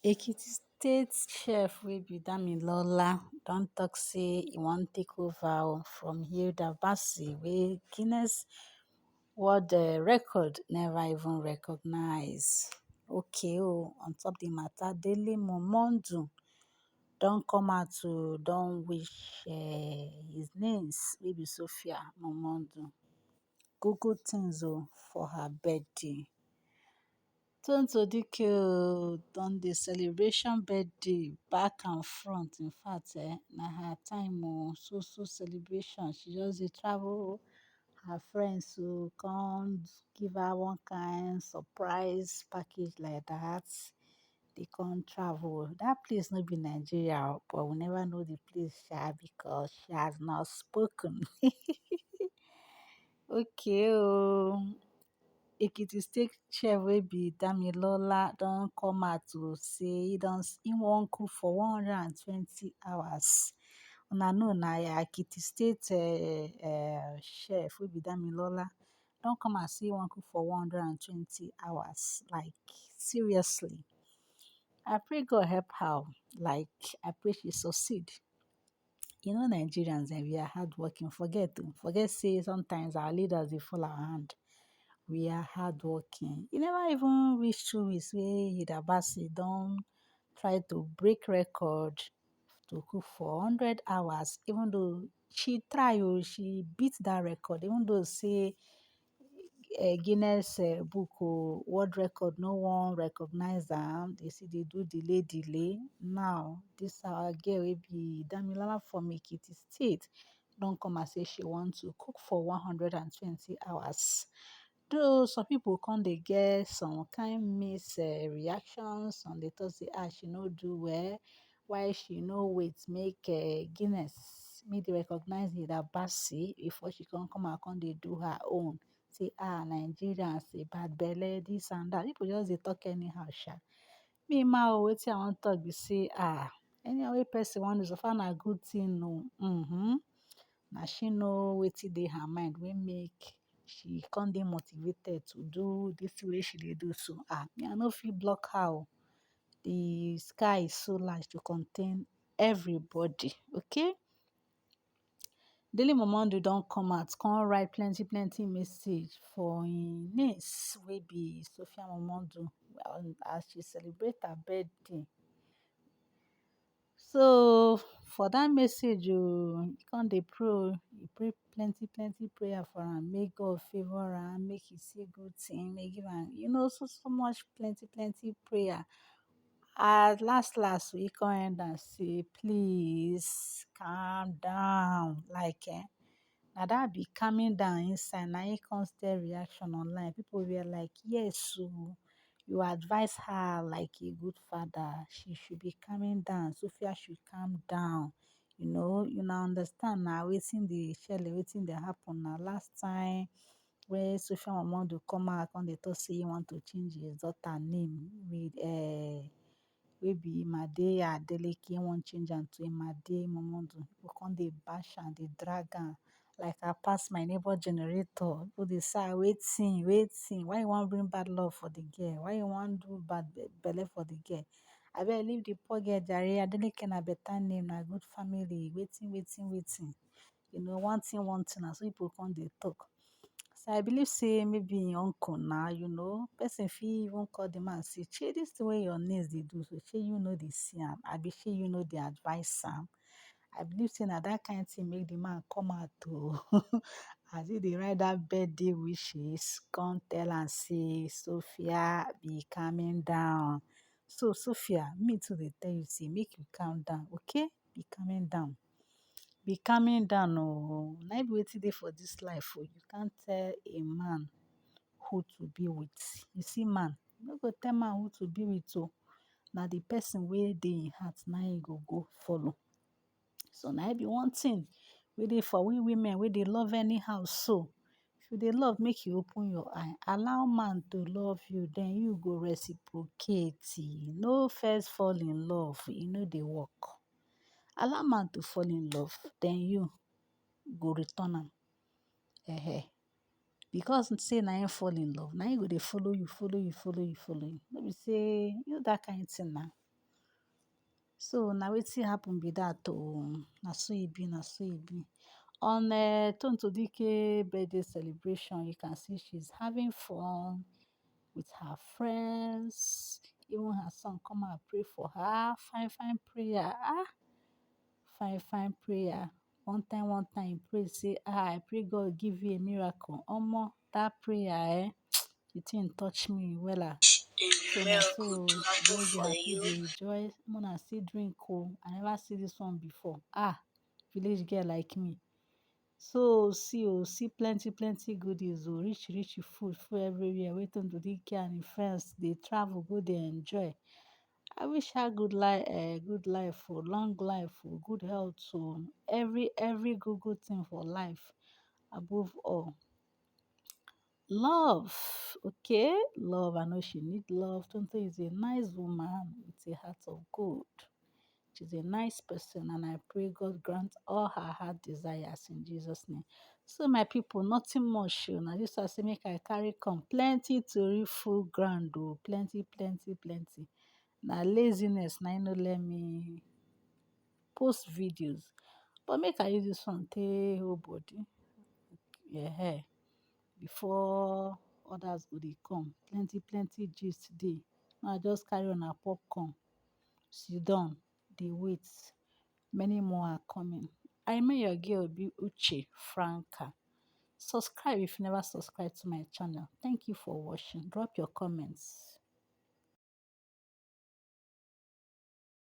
Ekiti state chef wey be Damilola don tok say e wan take over from Hilda Baci wey Guinness World Record never even recognise. Okay on top the matter, Daily Momondu don come out to don wish his niece wey be Sophia Momondu good things for her birthday. Tonto Dike don dey celebration birthday back and front. In fact na her time so celebration. She just dey travel her friends come give her one kind surprise package like that. They come travel. That place no be Nigeria but we never know the place because she has not spoken. Okay Ekiti state chef wey be Damilola don come out to say he wan cook for 120 hours. Una know na Ekiti state chef wey be Damilola don come out say he wan cook for 120 hours. Like seriously. I pray God help her. Like I pray she succeed. You know Nigerians we are hardworking. Forget say sometimes our leaders dey fall our hand. We are hardworking. E never even reach 2 weeks wey Hilda Baci don try to break record to cook for 100 hours even though she try she beat that record even though say Guinness book world record no wan recognize am. They say they do delay. Now this our girl wey be Damilola from Ekiti state don come and say she want to cook for 120 hours. Though some people come dey get some kind mixed reactions. Some dey talk say she no do well. Why she no wait make Guinness make dey recognize Hilda Baci before she come dey do her own. Say Nigerians say bad belle this and that. People just dey talk anyhow sha. Me wetin I wan talk be say anyhow wey person wan do so far na good thing na she know wetin dey her mind wey make she come dey motivated to do this thing wey she dey do so. Me I no fit block her. The sky is so large to contain everybody. Okay. Daily Momondu don come out come write plenty message for im niece wey be Sophia Momondu as she celebrate her birthday. So for that message he come dey pray. He pray plenty prayer for am. Make God favor am, make he see good thing, make give am so much plenty prayer. At last he come end am say please calm down. Like na that be calming down inside na him come stir reaction online. People were like yes you advise her like a good father. She should be calming down. Sophia should calm down. Una understand na wetin dey shele, wetin dey happen na last time wey Sophia Momondu come out come dey talk say he want to change his daughter name with wey be Imade Adeleke. He wan change am to Imade Momondu. People come dey bash am, dey drag am like I pass my neighbor generator. People dey say wetin why you wan bring bad luck for the girl? Why you wan do bad belle for the girl? Abeg leave the poor girl jare. Adeleke na better name, na good family. Wetin. One thing na so people come dey talk. So I believe say maybe im uncle na person fit even call the man say shey this thing wey your niece dey do so shey you no dey see am abi shey you no dey advise am. I believe say na that kind thing make the man come out as he dey write that birthday wishes come tell am say Sophia be calming down. So Sophia me too dey tell you say make you calm down. Okay, be calming down. Be calming down na im be wetin dey for this life You can't tell a man who to be with. You see man, you no go tell man who to be with na the person wey dey im heart na im go follow. So na im be one thing wey dey for we women wey dey love anyhow so. If you dey love, make you open your eye. Allow man to love you, then you go reciprocate. No first fall in love, e no dey work. Allow man to fall in love, then you go return am. Because say na him fall in love, na him go dey follow you. No be say that kind thing na. So na wetin happen be dat oo. Na so e be, na so e be. On Tontodike birthday celebration, you can see she's having fun with her friends. Even her son come and pray for her. Fine, fine prayer. Fine, fine prayer. One time he pray say, I pray God give you a miracle. Omo, that prayer, the thing touch me wella. So na so she just dey happy, dey rejoice. Mona still drink oh. I never see this one before. Village girl like me. So see plenty goodies oh, rich food full everywhere. Waiting to Dike and im friends dey travel go dey enjoy. I wish her good life oh, long life oh, good health oh, every good thing for life. Above all, love. Okay, love. I know she need love. Tonto is a nice woman with a heart of gold. She's a nice person, and I pray God grant all her heart desires in Jesus' name. So, my people, nothing much. Now, this I say make I carry come plenty to read full ground. Oh, plenty. Now, laziness, now no let me post videos. But make I use this one, take whole body. Yeah, before others go dey come. Plenty gist dey. Now, I just carry on a popcorn. Sit down, dey wait. Many more are coming. I remain your girl, be Uche Franca. Subscribe if you never subscribe to my channel. Thank you for watching. Drop your comments.